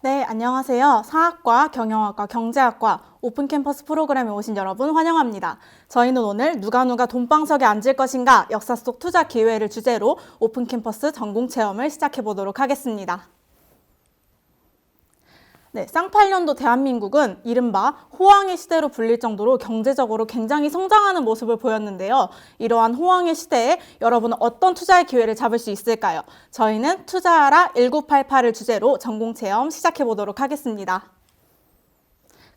네, 안녕하세요. 사학과, 경영학과, 경제학과 오픈 캠퍼스 프로그램에 오신 여러분 환영합니다. 저희는 오늘 누가 돈방석에 앉을 것인가 역사 속 투자 기회를 주제로 오픈 캠퍼스 전공 체험을 시작해 보도록 하겠습니다. 네, 쌍팔년도 대한민국은 이른바 호황의 시대로 불릴 정도로 경제적으로 굉장히 성장하는 모습을 보였는데요. 이러한 호황의 시대에 여러분은 어떤 투자의 기회를 잡을 수 있을까요? 저희는 투자하라 1988을 주제로 전공체험 시작해 보도록 하겠습니다.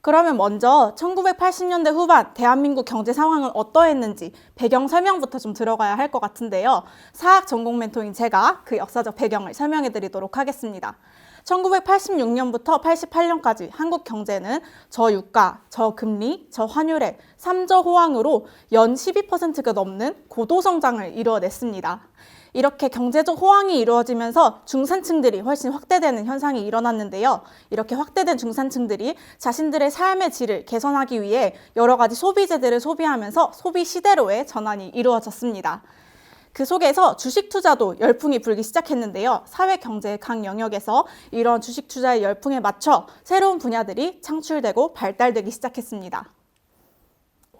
그러면 먼저 1980년대 후반 대한민국 경제 상황은 어떠했는지 배경 설명부터 좀 들어가야 할 것 같은데요. 사학 전공 멘토인 제가 그 역사적 배경을 설명해 드리도록 하겠습니다. 1986년부터 88년까지 한국 경제는 저유가, 저금리, 저환율의 3저 호황으로 연 12%가 넘는 고도성장을 이루어냈습니다. 이렇게 경제적 호황이 이루어지면서 중산층들이 훨씬 확대되는 현상이 일어났는데요. 이렇게 확대된 중산층들이 자신들의 삶의 질을 개선하기 위해 여러 가지 소비재들을 소비하면서 소비 시대로의 전환이 이루어졌습니다. 그 속에서 주식 투자도 열풍이 불기 시작했는데요. 사회 경제의 각 영역에서 이런 주식 투자의 열풍에 맞춰 새로운 분야들이 창출되고 발달되기 시작했습니다.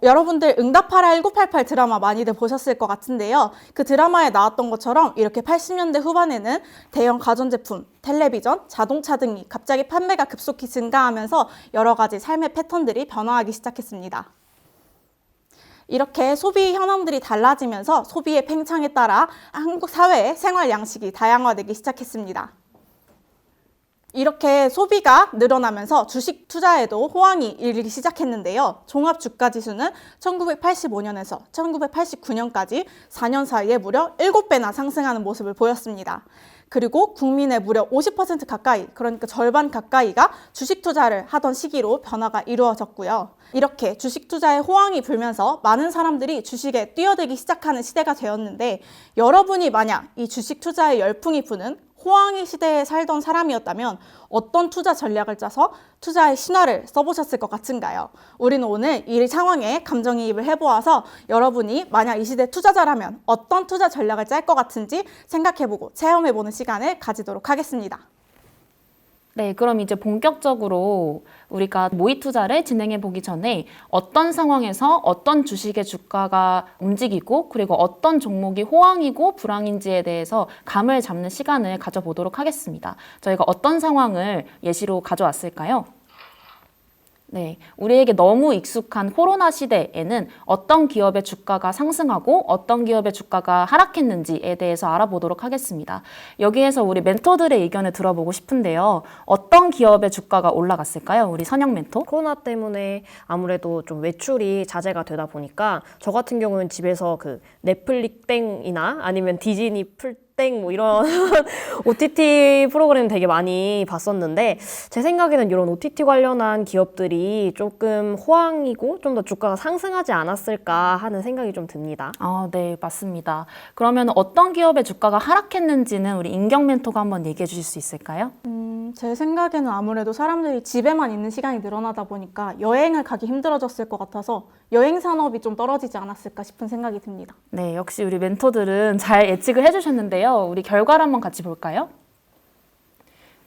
여러분들 응답하라 1988 드라마 많이들 보셨을 것 같은데요. 그 드라마에 나왔던 것처럼 이렇게 80년대 후반에는 대형 가전제품, 텔레비전, 자동차 등이 갑자기 판매가 급속히 증가하면서 여러 가지 삶의 패턴들이 변화하기 시작했습니다. 이렇게 소비 현황들이 달라지면서 소비의 팽창에 따라 한국 사회의 생활 양식이 다양화되기 시작했습니다. 이렇게 소비가 늘어나면서 주식 투자에도 호황이 일기 시작했는데요. 종합주가지수는 1985년에서 1989년까지 4년 사이에 무려 7배나 상승하는 모습을 보였습니다. 그리고 국민의 무려 50% 가까이, 그러니까 절반 가까이가 주식 투자를 하던 시기로 변화가 이루어졌고요. 이렇게 주식 투자에 호황이 불면서 많은 사람들이 주식에 뛰어들기 시작하는 시대가 되었는데, 여러분이 만약 이 주식 투자에 열풍이 부는 호황의 시대에 살던 사람이었다면 어떤 투자 전략을 짜서 투자의 신화를 써보셨을 것 같은가요? 우리는 오늘 이 상황에 감정이입을 해보아서 여러분이 만약 이 시대 투자자라면 어떤 투자 전략을 짤 것 같은지 생각해보고 체험해보는 시간을 가지도록 하겠습니다. 네, 그럼 이제 본격적으로 우리가 모의 투자를 진행해 보기 전에 어떤 상황에서 어떤 주식의 주가가 움직이고 그리고 어떤 종목이 호황이고 불황인지에 대해서 감을 잡는 시간을 가져보도록 하겠습니다. 저희가 어떤 상황을 예시로 가져왔을까요? 네, 우리에게 너무 익숙한 코로나 시대에는 어떤 기업의 주가가 상승하고 어떤 기업의 주가가 하락했는지에 대해서 알아보도록 하겠습니다. 여기에서 우리 멘토들의 의견을 들어보고 싶은데요. 어떤 기업의 주가가 올라갔을까요? 우리 선영 멘토? 코로나 때문에 아무래도 좀 외출이 자제가 되다 보니까 저 같은 경우는 집에서 그 넷플릭 땡이나 아니면 디즈니 풀 땡 뭐 이런 OTT 프로그램 되게 많이 봤었는데 제 생각에는 이런 OTT 관련한 기업들이 조금 호황이고 좀 더 주가가 상승하지 않았을까 하는 생각이 좀 듭니다. 네, 맞습니다. 그러면 어떤 기업의 주가가 하락했는지는 우리 인경 멘토가 한번 얘기해 주실 수 있을까요? 제 생각에는 아무래도 사람들이 집에만 있는 시간이 늘어나다 보니까 여행을 가기 힘들어졌을 것 같아서 여행 산업이 좀 떨어지지 않았을까 싶은 생각이 듭니다. 네, 역시 우리 멘토들은 잘 예측을 해주셨는데요. 우리 결과를 한번 같이 볼까요?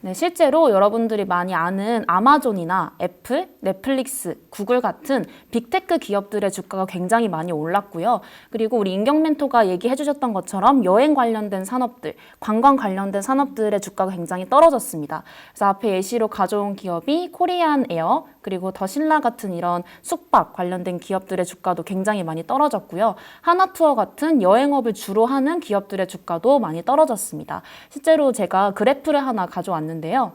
네, 실제로 여러분들이 많이 아는 아마존이나 애플, 넷플릭스, 구글 같은 빅테크 기업들의 주가가 굉장히 많이 올랐고요. 그리고 우리 인경 멘토가 얘기해 주셨던 것처럼 여행 관련된 산업들, 관광 관련된 산업들의 주가가 굉장히 떨어졌습니다. 그래서 앞에 예시로 가져온 기업이 코리안 에어, 그리고 더 신라 같은 이런 숙박 관련된 기업들의 주가도 굉장히 많이 떨어졌고요. 하나투어 같은 여행업을 주로 하는 기업들의 주가도 많이 떨어졌습니다. 실제로 제가 그래프를 하나 가져왔는데요.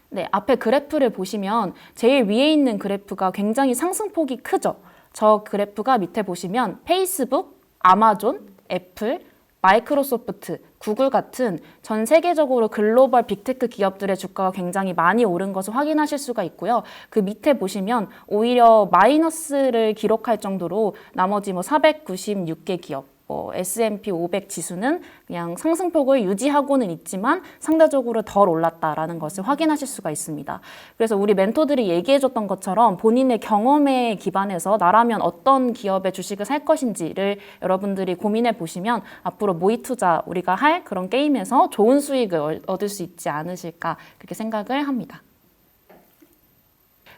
네, 앞에 그래프를 보시면 제일 위에 있는 그래프가 굉장히 상승폭이 크죠. 저 그래프가 밑에 보시면 페이스북, 아마존, 애플, 마이크로소프트, 구글 같은 전 세계적으로 글로벌 빅테크 기업들의 주가가 굉장히 많이 오른 것을 확인하실 수가 있고요. 그 밑에 보시면 오히려 마이너스를 기록할 정도로 나머지 496개 기업, S&P 500 지수는 그냥 상승폭을 유지하고는 있지만 상대적으로 덜 올랐다라는 것을 확인하실 수가 있습니다. 그래서 우리 멘토들이 얘기해줬던 것처럼 본인의 경험에 기반해서 나라면 어떤 기업의 주식을 살 것인지를 여러분들이 고민해 보시면 앞으로 모의 투자 우리가 할 그런 게임에서 좋은 수익을 얻을 수 있지 않으실까 그렇게 생각을 합니다.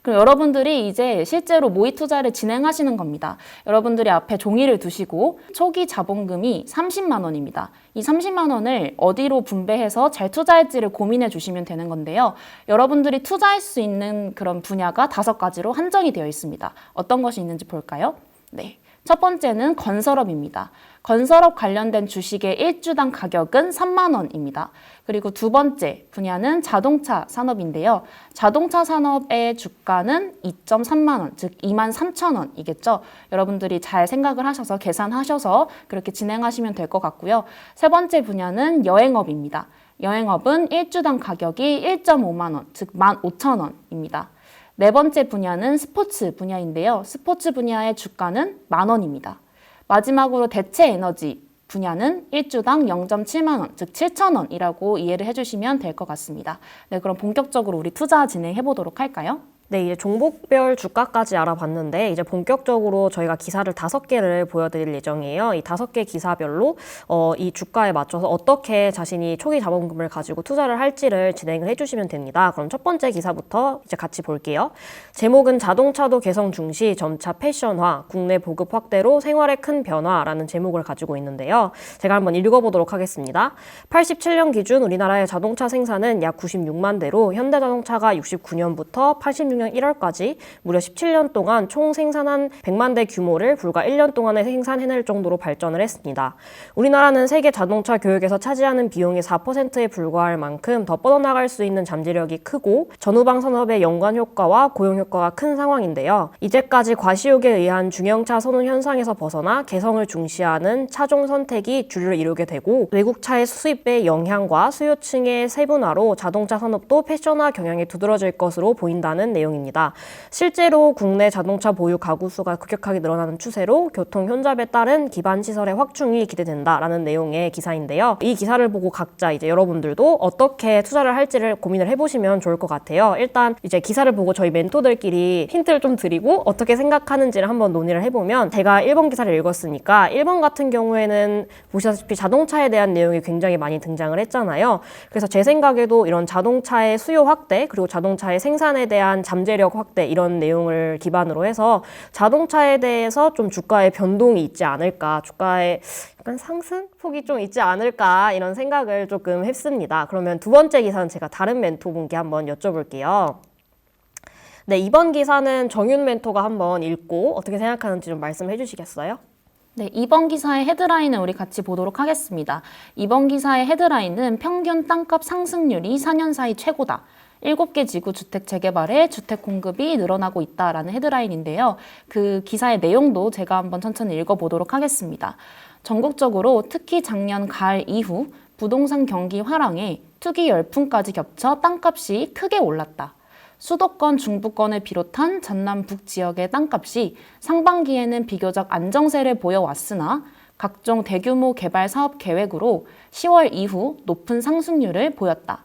그럼 여러분들이 이제 실제로 모의 투자를 진행하시는 겁니다. 여러분들이 앞에 종이를 두시고 초기 자본금이 30만 원입니다. 이 30만 원을 어디로 분배해서 잘 투자할지를 고민해 주시면 되는 건데요. 여러분들이 투자할 수 있는 그런 분야가 5가지로 한정이 되어 있습니다. 어떤 것이 있는지 볼까요? 네. 첫 번째는 건설업입니다. 건설업 관련된 주식의 1주당 가격은 3만 원입니다. 그리고 두 번째 분야는 자동차 산업인데요. 자동차 산업의 주가는 2.3만 원, 즉 2만 3천 원이겠죠. 여러분들이 잘 생각을 하셔서 계산하셔서 그렇게 진행하시면 될 것 같고요. 세 번째 분야는 여행업입니다. 여행업은 1주당 가격이 1.5만 원, 즉 15,000원입니다. 네 번째 분야는 스포츠 분야인데요. 스포츠 분야의 주가는 10,000원입니다. 마지막으로 대체 에너지 분야는 1주당 0.7만 원, 즉 7,000원이라고 이해를 해주시면 될 것 같습니다. 네, 그럼 본격적으로 우리 투자 진행해 보도록 할까요? 네, 이제 종목별 주가까지 알아봤는데 이제 본격적으로 저희가 기사를 5개를 보여드릴 예정이에요. 이 5개 기사별로 이 주가에 맞춰서 어떻게 자신이 초기 자본금을 가지고 투자를 할지를 진행을 해주시면 됩니다. 그럼 첫 번째 기사부터 이제 같이 볼게요. 제목은 자동차도 개성 중시, 점차 패션화, 국내 보급 확대로 생활에 큰 변화라는 제목을 가지고 있는데요. 제가 한번 읽어보도록 하겠습니다. 87년 기준 우리나라의 자동차 생산은 약 96만 대로 현대자동차가 69년부터 86년 1월까지 무려 17년 동안 총 생산한 100만 대 규모를 불과 1년 동안에 생산해낼 정도로 발전을 했습니다. 우리나라는 세계 자동차 교육에서 차지하는 비용의 4%에 불과할 만큼 더 뻗어나갈 수 있는 잠재력이 크고 전후방 산업의 연관 효과와 고용 효과가 큰 상황인데요. 이제까지 과시욕에 의한 중형차 선호 현상에서 벗어나 개성을 중시하는 차종 선택이 주류를 이루게 되고 외국차의 수입의 영향과 수요층의 세분화로 자동차 산업도 패션화 경향이 두드러질 것으로 보인다는 내용입니다. 실제로 국내 자동차 보유 가구 수가 급격하게 늘어나는 추세로 교통 혼잡에 따른 기반 시설의 확충이 기대된다라는 내용의 기사인데요. 이 기사를 보고 각자 이제 여러분들도 어떻게 투자를 할지를 고민을 해보시면 좋을 것 같아요. 일단 이제 기사를 보고 저희 멘토들끼리 힌트를 좀 드리고 어떻게 생각하는지를 한번 논의를 해보면 제가 1번 기사를 읽었으니까 1번 같은 경우에는 보시다시피 자동차에 대한 내용이 굉장히 많이 등장을 했잖아요. 그래서 제 생각에도 이런 자동차의 수요 확대 그리고 자동차의 생산에 대한 잠재력 확대 이런 내용을 기반으로 해서 자동차에 대해서 좀 주가의 변동이 있지 않을까, 주가의 약간 상승폭이 좀 있지 않을까 이런 생각을 조금 했습니다. 그러면 두 번째 기사는 제가 다른 멘토분께 한번 여쭤볼게요. 네, 이번 기사는 정윤 멘토가 한번 읽고 어떻게 생각하는지 좀 말씀해 주시겠어요? 네, 이번 기사의 헤드라인을 우리 같이 보도록 하겠습니다. 이번 기사의 헤드라인은 평균 땅값 상승률이 4년 사이 최고다. 7개 지구 주택 재개발에 주택 공급이 늘어나고 있다라는 헤드라인인데요. 그 기사의 내용도 제가 한번 천천히 읽어보도록 하겠습니다. 전국적으로 특히 작년 가을 이후 부동산 경기 화랑에 투기 열풍까지 겹쳐 땅값이 크게 올랐다. 수도권, 중부권을 비롯한 전남 북 지역의 땅값이 상반기에는 비교적 안정세를 보여왔으나 각종 대규모 개발 사업 계획으로 10월 이후 높은 상승률을 보였다.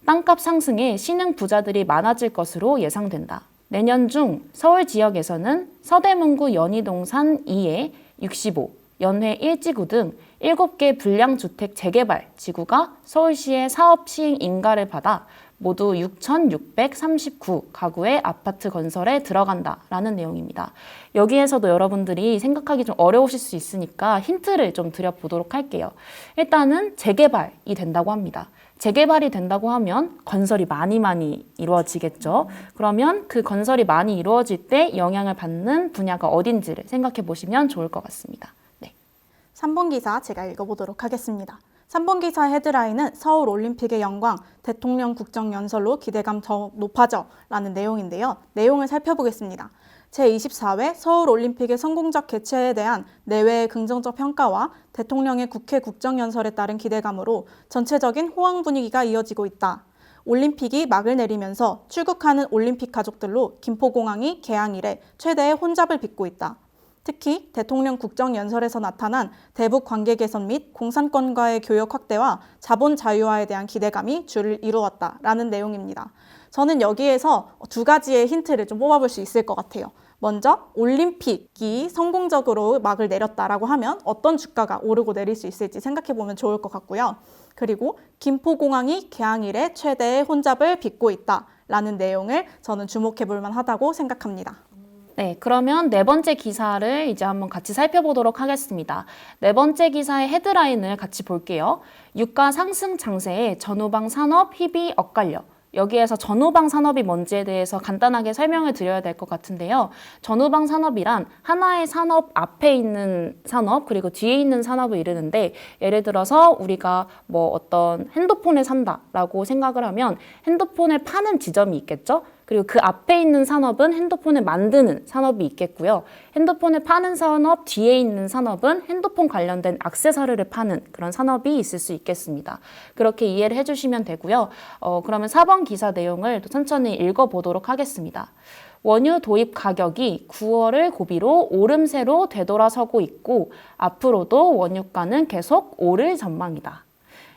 땅값 상승에 신흥 부자들이 많아질 것으로 예상된다. 내년 중 서울 지역에서는 서대문구 연희동산 2에 65, 연회 1지구 등 7개 불량주택 재개발 지구가 서울시의 사업 시행 인가를 받아 모두 6,639 가구의 아파트 건설에 들어간다라는 내용입니다. 여기에서도 여러분들이 생각하기 좀 어려우실 수 있으니까 힌트를 좀 드려보도록 할게요. 일단은 재개발이 된다고 합니다. 재개발이 된다고 하면 건설이 많이 이루어지겠죠. 그러면 그 건설이 많이 이루어질 때 영향을 받는 분야가 어딘지를 생각해 보시면 좋을 것 같습니다. 네. 3번 기사 제가 읽어보도록 하겠습니다. 3번 기사 헤드라인은 서울 올림픽의 영광, 대통령 국정연설로 기대감 더욱 높아져 라는 내용인데요. 내용을 살펴보겠습니다. 제24회 서울올림픽의 성공적 개최에 대한 내외의 긍정적 평가와 대통령의 국회 국정연설에 따른 기대감으로 전체적인 호황 분위기가 이어지고 있다. 올림픽이 막을 내리면서 출국하는 올림픽 가족들로 김포공항이 개항 이래 최대의 혼잡을 빚고 있다. 특히 대통령 국정연설에서 나타난 대북 관계 개선 및 공산권과의 교역 확대와 자본 자유화에 대한 기대감이 주를 이루었다라는 내용입니다. 저는 여기에서 두 가지의 힌트를 좀 뽑아볼 수 있을 것 같아요. 먼저 올림픽이 성공적으로 막을 내렸다라고 하면 어떤 주가가 오르고 내릴 수 있을지 생각해 보면 좋을 것 같고요. 그리고 김포공항이 개항 이래 최대의 혼잡을 빚고 있다라는 내용을 저는 주목해 볼 만하다고 생각합니다. 네, 그러면 네 번째 기사를 이제 한번 같이 살펴보도록 하겠습니다. 네 번째 기사의 헤드라인을 같이 볼게요. 유가 상승 장세에 전후방 산업 희비 엇갈려. 여기에서 전후방 산업이 뭔지에 대해서 간단하게 설명을 드려야 될 것 같은데요. 전후방 산업이란 하나의 산업 앞에 있는 산업 그리고 뒤에 있는 산업을 이르는데, 예를 들어서 우리가 뭐 어떤 핸드폰을 산다라고 생각을 하면 핸드폰을 파는 지점이 있겠죠. 그리고 그 앞에 있는 산업은 핸드폰을 만드는 산업이 있겠고요. 핸드폰을 파는 산업 뒤에 있는 산업은 핸드폰 관련된 액세서리를 파는 그런 산업이 있을 수 있겠습니다. 그렇게 이해를 해주시면 되고요. 그러면 4번 기사 내용을 또 천천히 읽어보도록 하겠습니다. 원유 도입 가격이 9월을 고비로 오름세로 되돌아서고 있고 앞으로도 원유가는 계속 오를 전망이다.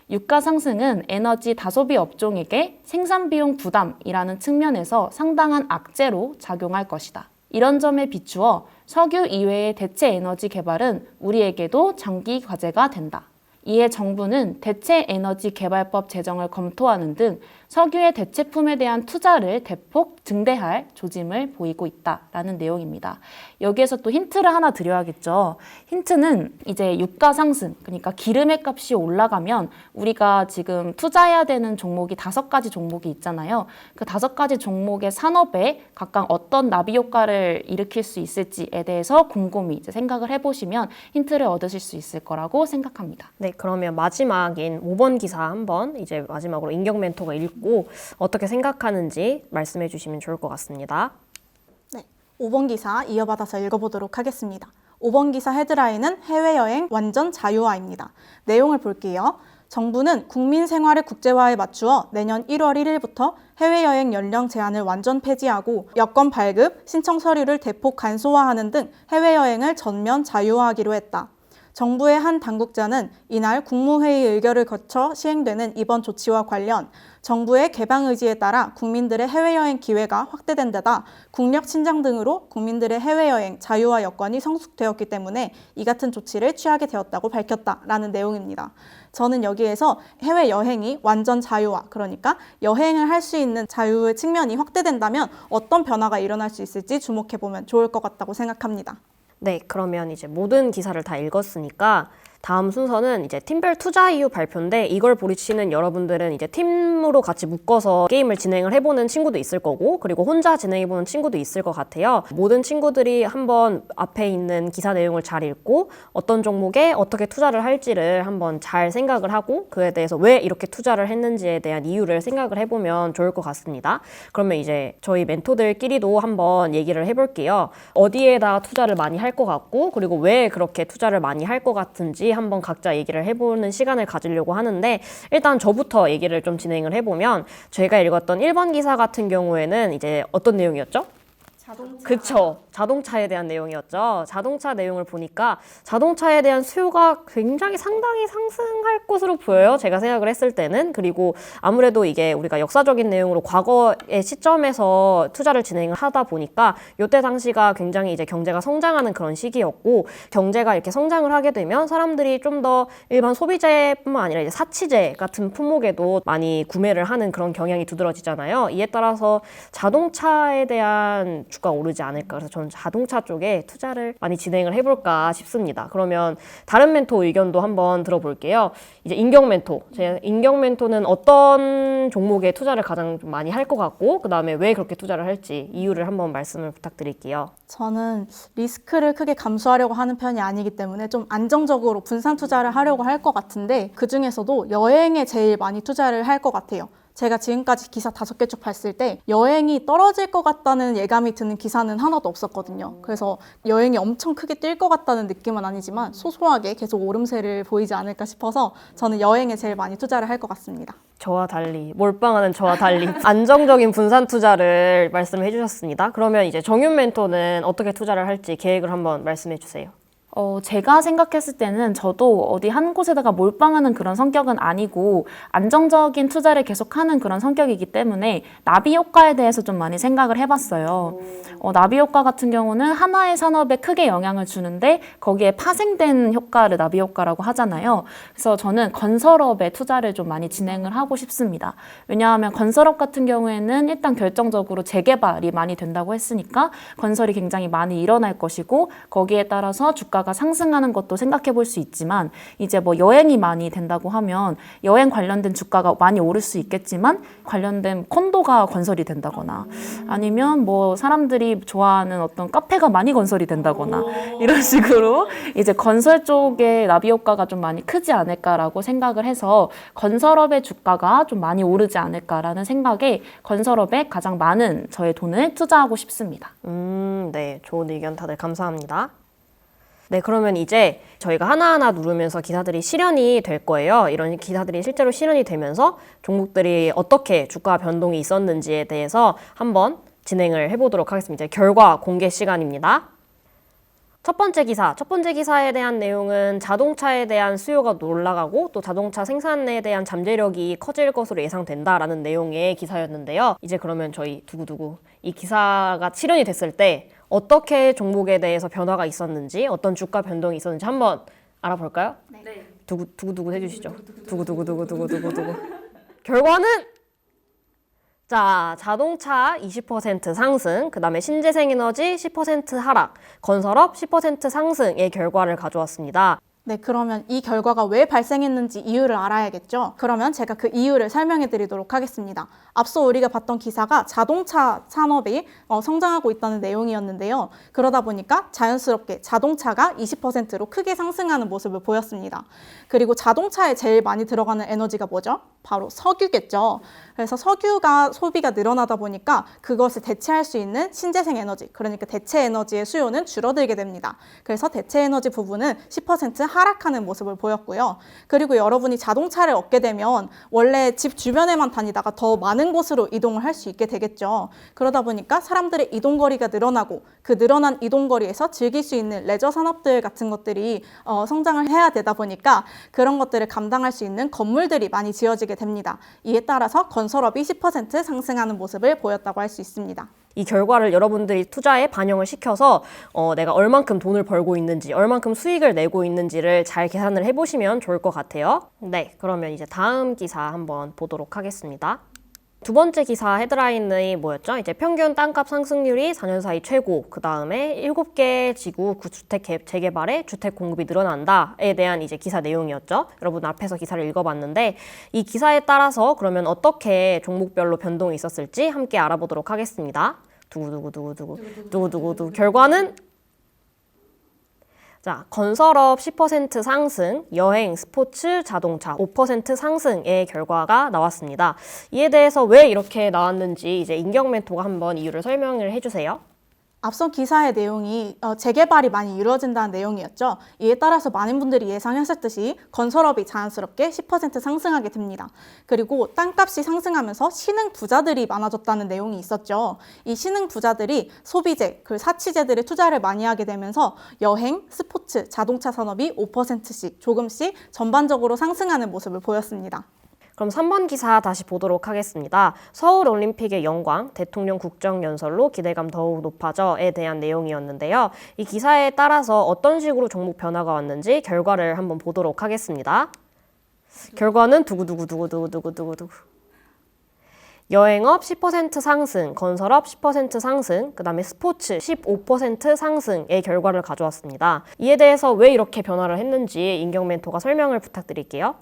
유가 상승은 에너지 다소비 업종에게 생산비용 부담이라는 측면에서 상당한 악재로 작용할 것이다. 이런 점에 비추어 석유 이외의 대체 에너지 개발은 우리에게도 장기 과제가 된다. 이에 정부는 대체 에너지 개발법 제정을 검토하는 등 석유의 대체품에 대한 투자를 대폭 증대할 조짐을 보이고 있다라는 내용입니다. 여기에서 또 힌트를 하나 드려야겠죠. 힌트는 이제 유가 상승, 그러니까 기름의 값이 올라가면 우리가 지금 투자해야 되는 종목이 5가지 종목이 있잖아요. 그 5가지 종목의 산업에 각각 어떤 나비 효과를 일으킬 수 있을지에 대해서 곰곰이 이제 생각을 해보시면 힌트를 얻으실 수 있을 거라고 생각합니다. 네, 그러면 마지막인 5번 기사 한번 이제 마지막으로 인격 멘토가 읽고 어떻게 생각하는지 말씀해 주시면 좋을 것 같습니다. 네, 5번 기사 이어받아서 읽어보도록 하겠습니다. 5번 기사 헤드라인은 해외여행 완전 자유화입니다. 내용을 볼게요. 정부는 국민 생활의 국제화에 맞추어 내년 1월 1일부터 해외여행 연령 제한을 완전 폐지하고 여권 발급, 신청 서류를 대폭 간소화하는 등 해외여행을 전면 자유화하기로 했다. 정부의 한 당국자는 이날 국무회의 의결을 거쳐 시행되는 이번 조치와 관련 정부의 개방 의지에 따라 국민들의 해외여행 기회가 확대된 데다 국력 신장 등으로 국민들의 해외여행 자유화 여건이 성숙되었기 때문에 이 같은 조치를 취하게 되었다고 밝혔다라는 내용입니다. 저는 여기에서 해외여행이 완전 자유화, 그러니까 여행을 할 수 있는 자유의 측면이 확대된다면 어떤 변화가 일어날 수 있을지 주목해보면 좋을 것 같다고 생각합니다. 네, 그러면 이제 모든 기사를 다 읽었으니까 다음 순서는 이제 팀별 투자 이유 발표인데, 이걸 보시는 여러분들은 이제 팀으로 같이 묶어서 게임을 진행을 해보는 친구도 있을 거고, 그리고 혼자 진행해보는 친구도 있을 것 같아요. 모든 친구들이 한번 앞에 있는 기사 내용을 잘 읽고 어떤 종목에 어떻게 투자를 할지를 한번 잘 생각을 하고 그에 대해서 왜 이렇게 투자를 했는지에 대한 이유를 생각을 해보면 좋을 것 같습니다. 그러면 이제 저희 멘토들끼리도 한번 얘기를 해볼게요. 어디에다 투자를 많이 할 것 같고, 그리고 왜 그렇게 투자를 많이 할 것 같은지 한번 각자 얘기를 해보는 시간을 가지려고 하는데, 일단 저부터 얘기를 좀 진행을 해보면, 저희가 읽었던 1번 기사 같은 경우에는 이제 어떤 내용이었죠? 자동차. 그쵸. 자동차에 대한 내용이었죠. 자동차 내용을 보니까 자동차에 대한 수요가 굉장히 상당히 상승할 것으로 보여요. 제가 생각을 했을 때는. 그리고 아무래도 이게 우리가 역사적인 내용으로 과거의 시점에서 투자를 진행을 하다 보니까 이때 당시가 굉장히 이제 경제가 성장하는 그런 시기였고, 경제가 이렇게 성장을 하게 되면 사람들이 좀 더 일반 소비재뿐만 아니라 이제 사치재 같은 품목에도 많이 구매를 하는 그런 경향이 두드러지잖아요. 이에 따라서 자동차에 대한 주가 오르지 않을까. 그래서 저는 자동차 쪽에 투자를 많이 진행을 해볼까 싶습니다. 그러면 다른 멘토 의견도 한번 들어볼게요. 이제 인격 멘토. 제 인격 멘토는 어떤 종목에 투자를 가장 좀 많이 할 것 같고, 그 다음에 왜 그렇게 투자를 할지 이유를 한번 말씀을 부탁드릴게요. 저는 리스크를 크게 감수하려고 하는 편이 아니기 때문에 좀 안정적으로 분산 투자를 하려고 할 것 같은데, 그 중에서도 여행에 제일 많이 투자를 할 것 같아요. 제가 지금까지 기사 5개 쭉 봤을 때 여행이 떨어질 것 같다는 예감이 드는 기사는 하나도 없었거든요. 그래서 여행이 엄청 크게 뛸 것 같다는 느낌은 아니지만 소소하게 계속 오름세를 보이지 않을까 싶어서 저는 여행에 제일 많이 투자를 할 것 같습니다. 저와 달리, 몰빵하는 저와 달리 안정적인 분산 투자를 말씀해 주셨습니다. 그러면 이제 정윤 멘토는 어떻게 투자를 할지 계획을 한번 말씀해 주세요. 제가 생각했을 때는 저도 어디 한 곳에다가 몰빵하는 그런 성격은 아니고 안정적인 투자를 계속하는 그런 성격이기 때문에 나비 효과에 대해서 좀 많이 생각을 해봤어요. 나비 효과 같은 경우는 하나의 산업에 크게 영향을 주는데 거기에 파생된 효과를 나비 효과라고 하잖아요. 그래서 저는 건설업에 투자를 좀 많이 진행을 하고 싶습니다. 왜냐하면 건설업 같은 경우에는 일단 결정적으로 재개발이 많이 된다고 했으니까 건설이 굉장히 많이 일어날 것이고 거기에 따라서 주가가 상승하는 것도 생각해 볼 수 있지만 이제 뭐 여행이 많이 된다고 하면 여행 관련된 주가가 많이 오를 수 있겠지만 관련된 콘도가 건설이 된다거나 아니면 뭐 사람들이 좋아하는 어떤 카페가 많이 건설이 된다거나 이런 식으로 이제 건설 쪽에 나비 효과가 좀 많이 크지 않을까라고 생각을 해서 건설업의 주가가 좀 많이 오르지 않을까라는 생각에 건설업에 가장 많은 저의 돈을 투자하고 싶습니다. 네. 좋은 의견 다들 감사합니다. 네, 그러면 이제 저희가 하나하나 누르면서 기사들이 실현이 될 거예요. 이런 기사들이 실제로 실현이 되면서 종목들이 어떻게 주가 변동이 있었는지에 대해서 한번 진행을 해보도록 하겠습니다. 결과 공개 시간입니다. 첫 번째 기사에 대한 내용은 자동차에 대한 수요가 올라가고 또 자동차 생산에 대한 잠재력이 커질 것으로 예상된다라는 내용의 기사였는데요. 이제 그러면 저희 두구두구 이 기사가 실현이 됐을 때 어떻게 종목에 대해서 변화가 있었는지 어떤 주가 변동이 있었는지 한번 알아볼까요? 네. 두구두구 해주시죠. 두구두구. 결과는 자, 자동차 20% 상승, 그 다음에 신재생에너지 10% 하락, 건설업 10% 상승의 결과를 가져왔습니다. 네, 그러면 이 결과가 왜 발생했는지 이유를 알아야겠죠? 그러면 제가 그 이유를 설명해 드리도록 하겠습니다. 앞서 우리가 봤던 기사가 자동차 산업이 성장하고 있다는 내용이었는데요. 그러다 보니까 자연스럽게 자동차가 20%로 크게 상승하는 모습을 보였습니다. 그리고 자동차에 제일 많이 들어가는 에너지가 뭐죠? 바로 석유겠죠. 그래서 석유가 소비가 늘어나다 보니까 그것을 대체할 수 있는 신재생 에너지, 그러니까 대체 에너지의 수요는 줄어들게 됩니다. 그래서 대체 에너지 부분은 10% 하락하는 모습을 보였고요. 그리고 여러분이 자동차를 얻게 되면 원래 집 주변에만 다니다가 더 많은 곳으로 이동을 할 수 있게 되겠죠. 그러다 보니까 사람들의 이동거리가 늘어나고 그 늘어난 이동거리에서 즐길 수 있는 레저 산업들 같은 것들이 성장을 해야 되다 보니까 그런 것들을 감당할 수 있는 건물들이 많이 지어지게 됩니다. 이에 따라서 건설업이 10% 상승하는 모습을 보였다고 할 수 있습니다. 이 결과를 여러분들이 투자에 반영을 시켜서 내가 얼만큼 돈을 벌고 있는지, 얼만큼 수익을 내고 있는지를 잘 계산을 해보시면 좋을 것 같아요. 네, 그러면 이제 다음 기사 한번 보도록 하겠습니다. 두 번째 기사 헤드라인이 뭐였죠? 이제 평균 땅값 상승률이 4년 사이 최고, 그 다음에 7개 지구 구주택 재개발에 주택 공급이 늘어난다에 대한 이제 기사 내용이었죠. 여러분 앞에서 기사를 읽어봤는데 이 기사에 따라서 그러면 어떻게 종목별로 변동이 있었을지 함께 알아보도록 하겠습니다. 두구두구 결과는 자, 건설업 10% 상승, 여행, 스포츠, 자동차 5% 상승의 결과가 나왔습니다. 이에 대해서 왜 이렇게 나왔는지 이제 인경 멘토가 한번 이유를 설명을 해주세요. 앞선 기사의 내용이 재개발이 많이 이루어진다는 내용이었죠. 이에 따라서 많은 분들이 예상했었듯이 건설업이 자연스럽게 10% 상승하게 됩니다. 그리고 땅값이 상승하면서 신흥 부자들이 많아졌다는 내용이 있었죠. 이 신흥 부자들이 소비재, 그 사치재들에 투자를 많이 하게 되면서 여행, 스포츠, 자동차 산업이 5%씩 조금씩 전반적으로 상승하는 모습을 보였습니다. 그럼 3번 기사 다시 보도록 하겠습니다. 서울올림픽의 영광, 대통령 국정연설로 기대감 더욱 높아져에 대한 내용이었는데요. 이 기사에 따라서 어떤 식으로 종목 변화가 왔는지 결과를 한번 보도록 하겠습니다. 결과는 두구두구. 여행업 10% 상승, 건설업 10% 상승, 그 다음에 스포츠 15% 상승의 결과를 가져왔습니다. 이에 대해서 왜 이렇게 변화를 했는지 인경 멘토가 설명을 부탁드릴게요.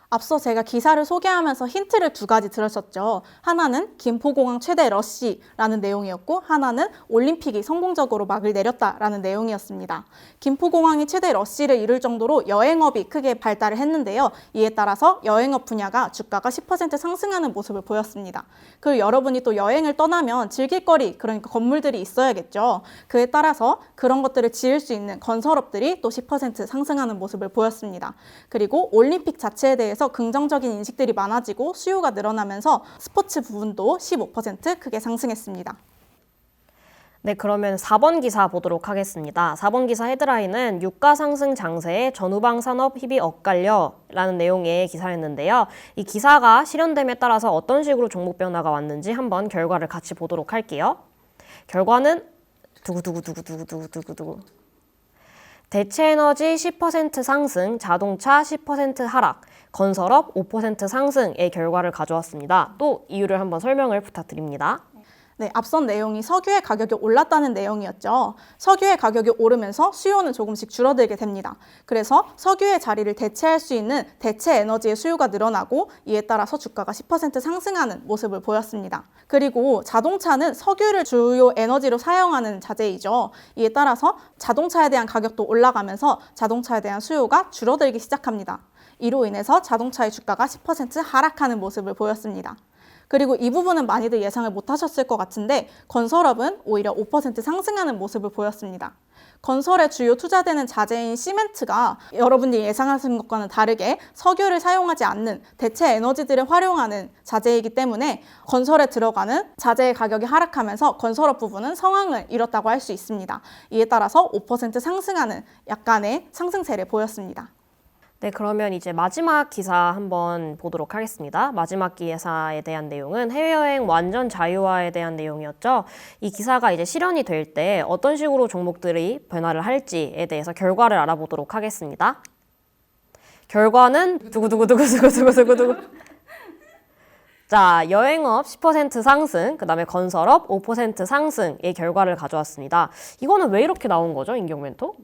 앞서 제가 기사를 소개하면서 힌트를 두 가지 들으셨죠. 하나는 김포공항 최대 러시라는 내용이었고 하나는 올림픽이 성공적으로 막을 내렸다라는 내용이었습니다. 김포공항이 최대 러시를 이룰 정도로 여행업이 크게 발달을 했는데요. 이에 따라서 여행업 분야가 주가가 10% 상승하는 모습을 보였습니다. 그리고 여러분이 또 여행을 떠나면 즐길 거리, 그러니까 건물들이 있어야겠죠. 그에 따라서 그런 것들을 지을 수 있는 건설업들이 또 10% 상승하는 모습을 보였습니다. 그리고 올림픽 자체에 대해서 긍정적인 인식들이 많아지고 수요가 늘어나면서 스포츠 부분도 15% 크게 상승했습니다. 네, 그러면 4번 기사 보도록 하겠습니다. 4번 기사 헤드라인은 유가 상승 장세에 전후방 산업 힘이 엇갈려 라는 내용의 기사였는데요. 이 기사가 실현됨에 따라서 어떤 식으로 종목 변화가 왔는지 한번 결과를 같이 보도록 할게요. 결과는 두구두구두구두구두구두구 대체에너지 10% 상승, 자동차 10% 하락, 건설업 5% 상승의 결과를 가져왔습니다. 또 이유를 한번 설명을 부탁드립니다. 네, 앞선 내용이 석유의 가격이 올랐다는 내용이었죠. 석유의 가격이 오르면서 수요는 조금씩 줄어들게 됩니다. 그래서 석유의 자리를 대체할 수 있는 대체 에너지의 수요가 늘어나고 이에 따라서 주가가 10% 상승하는 모습을 보였습니다. 그리고 자동차는 석유를 주요 에너지로 사용하는 자재이죠. 이에 따라서 자동차에 대한 가격도 올라가면서 자동차에 대한 수요가 줄어들기 시작합니다. 이로 인해서 자동차의 주가가 10% 하락하는 모습을 보였습니다. 그리고 이 부분은 많이들 예상을 못하셨을 것 같은데 건설업은 오히려 5% 상승하는 모습을 보였습니다. 건설에 주요 투자되는 자재인 시멘트가 여러분들이 예상하신 것과는 다르게 석유를 사용하지 않는 대체 에너지들을 활용하는 자재이기 때문에 건설에 들어가는 자재의 가격이 하락하면서 건설업 부분은 성황을 이뤘다고 할 수 있습니다. 이에 따라서 5% 상승하는 약간의 상승세를 보였습니다. 네, 그러면 이제 마지막 기사 한번 보도록 하겠습니다. 마지막 기사에 대한 내용은 해외여행 완전 자유화에 대한 내용이었죠. 이 기사가 이제 실현이 될 때 어떤 식으로 종목들이 변화를 할지에 대해서 결과를 알아보도록 하겠습니다. 결과는 두구두구두구두구두구두구 자, 여행업 10% 상승, 그 다음에 건설업 5% 상승의 결과를 가져왔습니다. 이거는 왜 이렇게 나온 거죠, 임경 멘토?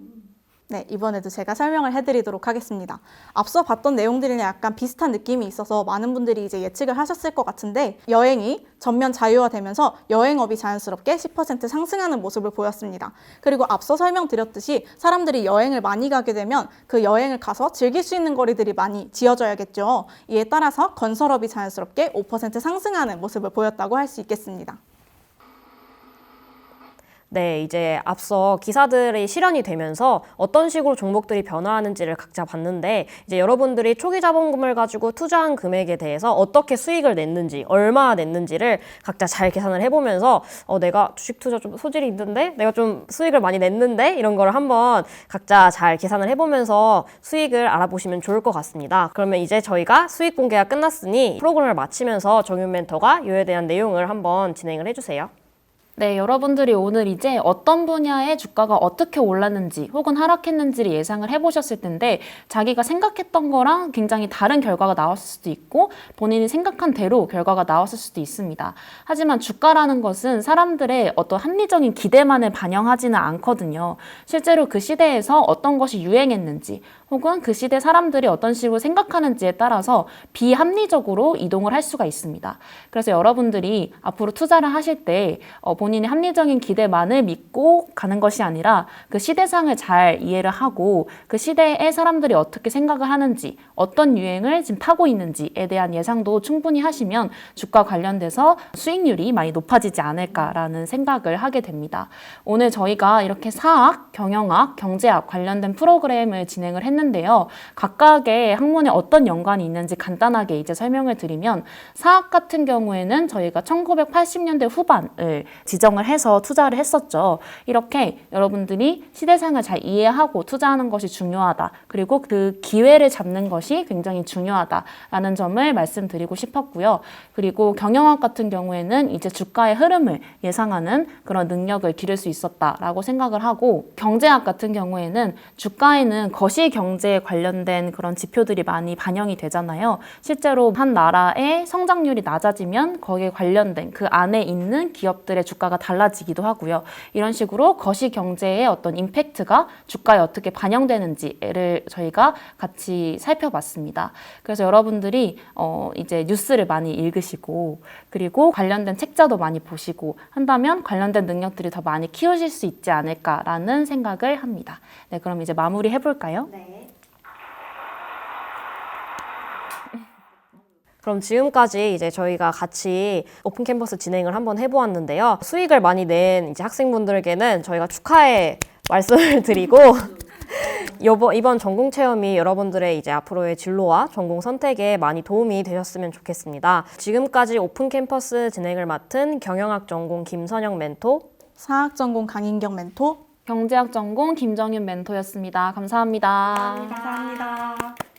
네, 이번에도 제가 설명을 해드리도록 하겠습니다. 앞서 봤던 내용들이랑 약간 비슷한 느낌이 있어서 많은 분들이 이제 예측을 하셨을 것 같은데 여행이 전면 자유화되면서 여행업이 자연스럽게 10% 상승하는 모습을 보였습니다. 그리고 앞서 설명드렸듯이 사람들이 여행을 많이 가게 되면 그 여행을 가서 즐길 수 있는 거리들이 많이 지어져야겠죠. 이에 따라서 건설업이 자연스럽게 5% 상승하는 모습을 보였다고 할 수 있겠습니다. 네, 이제 앞서 기사들이 실현이 되면서 어떤 식으로 종목들이 변화하는지를 각자 봤는데 이제 여러분들이 초기 자본금을 가지고 투자한 금액에 대해서 어떻게 수익을 냈는지, 얼마 냈는지를 각자 잘 계산을 해보면서 내가 주식 투자 좀 소질이 있는데 내가 좀 수익을 많이 냈는데 이런 거를 한번 각자 잘 계산을 해보면서 수익을 알아보시면 좋을 것 같습니다. 그러면 이제 저희가 수익 공개가 끝났으니 프로그램을 마치면서 정윤 멘토가 이에 대한 내용을 한번 진행을 해주세요. 네, 여러분들이 오늘 이제 어떤 분야의 주가가 어떻게 올랐는지 혹은 하락했는지를 예상을 해보셨을 텐데 자기가 생각했던 거랑 굉장히 다른 결과가 나왔을 수도 있고 본인이 생각한 대로 결과가 나왔을 수도 있습니다. 하지만 주가라는 것은 사람들의 어떤 합리적인 기대만을 반영하지는 않거든요. 실제로 그 시대에서 어떤 것이 유행했는지 혹은 그 시대 사람들이 어떤 식으로 생각하는지에 따라서 비합리적으로 이동을 할 수가 있습니다. 그래서 여러분들이 앞으로 투자를 하실 때 본인의 합리적인 기대만을 믿고 가는 것이 아니라 그 시대상을 잘 이해를 하고 그 시대의 사람들이 어떻게 생각을 하는지 어떤 유행을 지금 타고 있는지에 대한 예상도 충분히 하시면 주가 관련돼서 수익률이 많이 높아지지 않을까라는 생각을 하게 됩니다. 오늘 저희가 이렇게 사학, 경영학, 경제학 관련된 프로그램을 진행을 했는데요. 각각의 학문에 어떤 연관이 있는지 간단하게 이제 설명을 드리면 사학 같은 경우에는 저희가 1980년대 후반을 지정을 해서 투자를 했었죠. 이렇게 여러분들이 시대상을 잘 이해하고 투자하는 것이 중요하다. 그리고 그 기회를 잡는 것이 굉장히 중요하다라는 점을 말씀드리고 싶었고요. 그리고 경영학 같은 경우에는 이제 주가의 흐름을 예상하는 그런 능력을 기를 수 있었다라고 생각을 하고 경제학 같은 경우에는 주가에는 거시경제 경제에 관련된 그런 지표들이 많이 반영이 되잖아요. 실제로 한 나라의 성장률이 낮아지면 거기에 관련된 그 안에 있는 기업들의 주가가 달라지기도 하고요. 이런 식으로 거시 경제의 어떤 임팩트가 주가에 어떻게 반영되는지를 저희가 같이 살펴봤습니다. 그래서 여러분들이 이제 뉴스를 많이 읽으시고 그리고 관련된 책자도 많이 보시고 한다면 관련된 능력들이 더 많이 키우실 수 있지 않을까라는 생각을 합니다. 네, 그럼 이제 마무리 해볼까요? 그럼 지금까지 이제 저희가 같이 오픈 캠퍼스 진행을 한번 해보았는데요. 수익을 많이 낸 이제 학생분들에게는 저희가 축하의 말씀을 드리고 이번 전공 체험이 여러분들의 이제 앞으로의 진로와 전공 선택에 많이 도움이 되셨으면 좋겠습니다. 지금까지 오픈 캠퍼스 진행을 맡은 경영학 전공 김선영 멘토, 사학 전공 강인경 멘토. 경제학 전공 김정윤 멘토였습니다. 감사합니다. 감사합니다.